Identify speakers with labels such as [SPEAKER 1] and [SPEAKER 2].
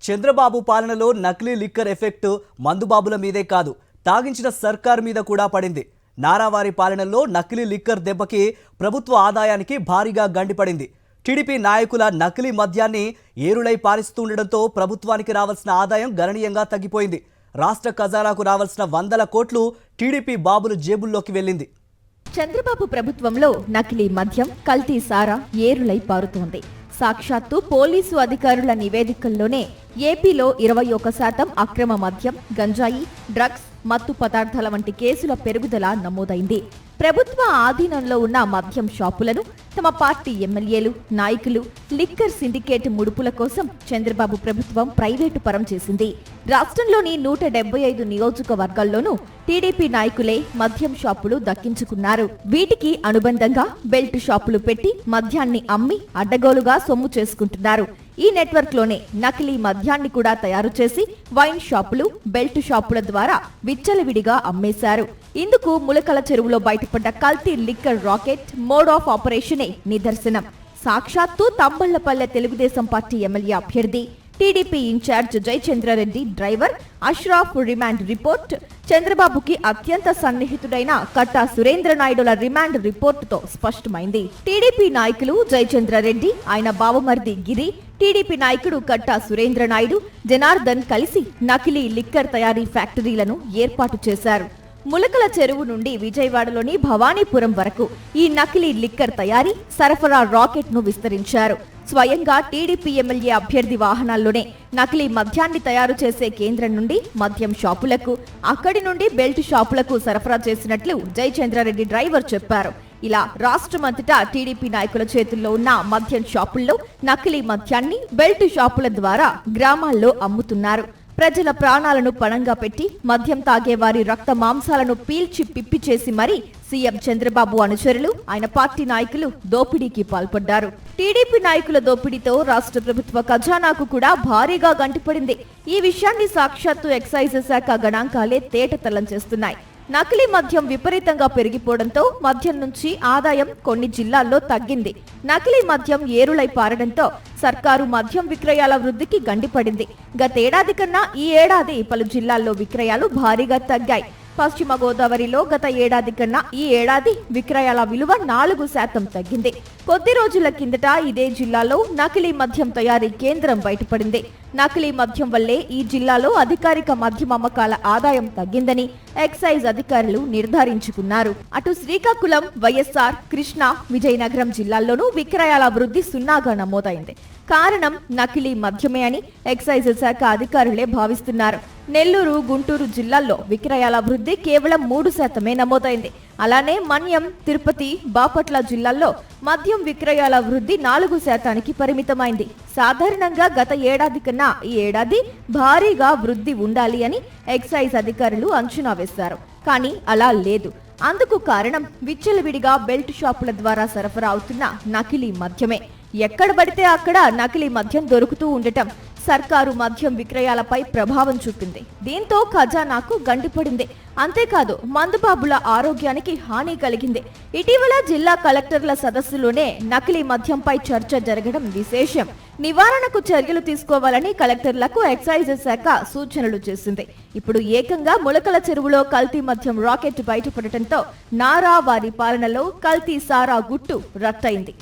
[SPEAKER 1] చంద్రబాబు పాలనలో నకిలీ liquor effect మందుబాబుల మీదే కాదు, తాగించిన సర్కార్ మీద కూడా పడింది. నారావారి పాలనలో నకిలీ లిక్కర్ దెబ్బకి ప్రభుత్వ ఆదాయానికి భారీగా గండిపడింది. టీడీపీ నాయకుల నకిలీ మద్యాన్ని ఏరులై పారిస్తుండటంతో ప్రభుత్వానికి రావాల్సిన ఆదాయం గణనీయంగా తగ్గిపోయింది. రాష్ట్ర ఖజానాకు రావాల్సిన వందల కోట్లు టీడీపీ బాబుల జేబుల్లోకి వెళ్ళింది.
[SPEAKER 2] చంద్రబాబు ప్రభుత్వంలో నకిలీ మద్యం, కల్తీ సారా ఏరులై పారుతోంది. సాక్షాత్తు పోలీసు అధికారుల నివేదికల్లోనే ఏపీలో 21% అక్రమ మద్యం, గంజాయి, డ్రగ్స్, మత్తు పదార్థాల వంటి కేసుల పెరుగుదల నమోదైంది. ప్రభుత్వ ఆధీనంలో ఉన్న మద్యం షాపులను తమ పార్టీ ఎమ్మెల్యేలు, నాయకులు, లిక్కర్ సిండికేట్ ముడుపుల కోసం చంద్రబాబు ప్రభుత్వం ప్రైవేటు పరం చేసింది. రాష్ట్రంలోని 175 నియోజకవర్గాల్లోనూ టీడీపీ నాయకులే మద్యం షాపులు దక్కించుకున్నారు. వీటికి అనుబంధంగా బెల్ట్ షాపులు పెట్టి మద్యాన్ని అమ్మి అడ్డగోలుగా సొమ్ము చేసుకుంటున్నారు. ఈ నెట్వర్క్ లోనే నకిలీ మద్యాన్ని కూడా తయారు చేసి వైన్ షాపులు, బెల్ట్ షాపుల ద్వారా విచ్చలవిడిగా అమ్మేశారు. ఇందుకు ములకల చెరువులో బయటపడ్డ కల్తీ లిక్కర్ రాకెట్ మోడ్ ఆఫ్ ఆపరేషనే నిదర్శనం. సాక్షాత్తు తంబళ్లపల్లె తెలుగుదేశం పార్టీ ఎమ్మెల్యే అభ్యర్థి, TDP in-charge Jayachandra Reddy driver Ashraf remand report, చంద్రబాబుకి అత్యంత సన్నిహితుడైన కట్టా సురేంద్రనాయుడుల రిమాండ్ రిపోర్టుతో స్పష్టమైంది. టీడీపీ నాయకులు జయచంద్రారెడ్డి, ఆయన బావమర్ది గిరి, టీడీపీ నాయకుడు కట్టా సురేంద్రనాయుడు, జనార్దన్ కలిసి నకిలీ లిక్కర్ తయారీ ఫ్యాక్టరీలను ఏర్పాటు చేశారు. ములకల చెరువు నుండి విజయవాడలోని భవానీపురం వరకు ఈ నకిలీ లిక్కర్ తయారీ, సరఫరా రాకెట్ ను విస్తరించారు. స్వయంగా టీడీపీ ఎమ్మెల్యే అభ్యర్థి వాహనాల్లోనే నకిలీ మద్యాన్ని తయారు చేసే కేంద్రం నుండి మద్యం షాపులకు, అక్కడి నుండి బెల్ట్ షాపులకు సరఫరా చేసినట్లు జయచంద్రారెడ్డి డ్రైవర్ చెప్పారు. ఇలా రాష్ట్రమంతటా టీడీపీ నాయకుల చేతుల్లో ఉన్న మద్యం షాపుల్లో నకిలీ మద్యాన్ని బెల్ట్ షాపుల ద్వారా గ్రామాల్లో అమ్ముతున్నారు. ప్రజల ప్రాణాలను పణంగా పెట్టి మద్యం తాగేవారి రక్త మాంసాలను పీల్చి పిప్పి చేసి మరీ సీఎం చంద్రబాబు అనుచరులు, ఆయన పార్టీ నాయకులు దోపిడీకి పాల్పడ్డారు. టీడీపీ నాయకుల దోపిడీతో రాష్ట్ర ప్రభుత్వ ఖజానాకు కూడా భారీగా గంటిపడింది. ఈ విషయాన్ని సాక్షాత్తు ఎక్సైజ్ శాఖ గణాంకాలే తేటతెల్లం చేస్తున్నాయి. నకిలీ మద్యం విపరీతంగా పెరిగిపోవడంతో మద్యం నుంచి ఆదాయం కొన్ని జిల్లాల్లో తగ్గింది. నకిలీ మద్యం ఏరులై పారడంతో సర్కారు మద్యం విక్రయాల వృద్ధికి గండిపడింది. గతేడాది కన్నా ఈ ఏడాది పలు జిల్లాల్లో విక్రయాలు భారీగా తగ్గాయి. పశ్చిమ గోదావరిలో గత ఏడాది కన్నా ఈ ఏడాది విక్రయాల విలువ 4% తగ్గింది. కొద్ది రోజుల కిందట ఇదే జిల్లాలో నకిలీ మద్యం తయారీ కేంద్రం బయటపడింది. నకిలీ మద్యం వల్లే ఈ జిల్లాలో అధికారిక మద్యం అమ్మకాల ఆదాయం తగ్గిందని ఎక్సైజ్ అధికారులు నిర్ధారించుకున్నారు. అటు శ్రీకాకుళం, వైఎస్ఆర్, కృష్ణా, విజయనగరం జిల్లాల్లోనూ విక్రయాల వృద్ధి 0గా నమోదైంది. కారణం నకిలీ మద్యమే అని ఎక్సైజ్ శాఖ అధికారులే భావిస్తున్నారు. నెల్లూరు, గుంటూరు జిల్లాల్లో విక్రయాల వృద్ధి కేవలం 3% నమోదైంది. అలానే మన్యం, తిరుపతి, బాపట్ల జిల్లాల్లో మద్యం విక్రయాల వృద్ధి 4%కి పరిమితమైంది. సాధారణంగా గత ఏడాది కన్నా ఈ ఏడాది భారీగా వృద్ధి ఉండాలి అని ఎక్సైజ్ అధికారులు అంచనా వేశారు. కానీ అలా లేదు. అందుకు కారణం విచ్చలవిడిగా బెల్ట్ షాపుల ద్వారా సరఫరా అవుతున్న నకిలీ మద్యమే. ఎక్కడ పడితే అక్కడ నకిలీ మద్యం దొరుకుతూ ఉండటం సర్కారు మద్యం విక్రయాలపై ప్రభావం చూపింది. దీంతో ఖజానాకు గండిపడింది. అంతేకాదు మందుబాబుల ఆరోగ్యానికి హాని కలిగింది. ఇటీవల జిల్లా కలెక్టర్ల సదస్సులోనే నకిలీ మద్యంపై చర్చ జరగడం విశేషం. నివారణకు చర్యలు తీసుకోవాలని కలెక్టర్లకు ఎక్సైజ్ శాఖ సూచనలు చేసింది. ఇప్పుడు ఏకంగా ములకల చెరువులో కల్తీ మద్యం రాకెట్ బయటపడటంతో నారా వారి పాలనలో కల్తీ సారా గుట్టు రట్టయింది.